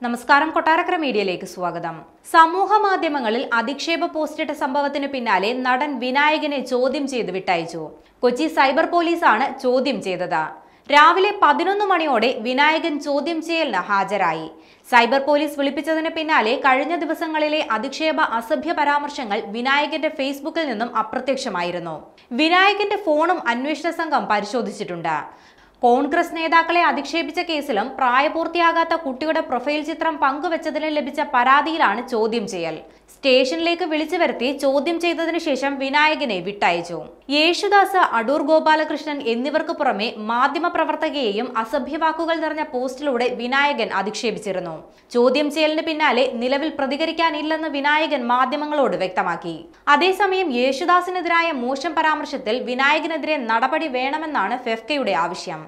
നമസ്കാരം, കൊട്ടാരക്കര മീഡിയയിലേക്ക് സ്വാഗതം. സമൂഹ മാധ്യമങ്ങളിൽ അധിക്ഷേപ പോസ്റ്റിട്ട സംഭവത്തിന് പിന്നാലെ നടൻ വിനായകനെ ചോദ്യം ചെയ്ത് വിട്ടയച്ചു. കൊച്ചി സൈബർ പോലീസാണ് ചോദ്യം ചെയ്തത്. രാവിലെ 11 മണിയോടെ വിനായകൻ ചോദ്യം ചെയ്യലിന് ഹാജരായി. സൈബർ പോലീസ് വിളിപ്പിച്ചതിന് പിന്നാലെ കഴിഞ്ഞ ദിവസങ്ങളിലെ അധിക്ഷേപ അസഭ്യ പരാമർശങ്ങൾ വിനായകന്റെ ഫേസ്ബുക്കിൽ നിന്നും അപ്രത്യക്ഷമായിരുന്നു. വിനായകന്റെ ഫോണും അന്വേഷണ സംഘം പരിശോധിച്ചിട്ടുണ്ട്. കോൺഗ്രസ് നേതാക്കളെ അധിക്ഷേപിച്ച കേസിലും പ്രായപൂർത്തിയാകാത്ത കുട്ടിയുടെ പ്രൊഫൈൽ ചിത്രം പങ്കുവച്ചതിന് ലഭിച്ച പരാതിയിലാണ് ചോദ്യം ചെയ്യൽ. സ്റ്റേഷനിലേക്ക് വിളിച്ചു വരുത്തി ചോദ്യം ചെയ്തതിനു ശേഷം വിനായകനെ വിട്ടയച്ചു. യേശുദാസ്, അടൂർ ഗോപാലകൃഷ്ണൻ എന്നിവർക്ക് പുറമെ മാധ്യമപ്രവർത്തകയെയും അസഭ്യവാക്കുകൾ നിറഞ്ഞ പോസ്റ്റിലൂടെ വിനായകൻ അധിക്ഷേപിച്ചിരുന്നു. ചോദ്യം ചെയ്യലിന് പിന്നാലെ നിലവിൽ പ്രതികരിക്കാനില്ലെന്ന് വിനായകൻ മാധ്യമങ്ങളോട് വ്യക്തമാക്കി. അതേസമയം യേശുദാസിനെതിരായ മോശം പരാമർശത്തിൽ വിനായകനെതിരെ നടപടി വേണമെന്നാണ് ഫെഫ്കയുടെ ആവശ്യം.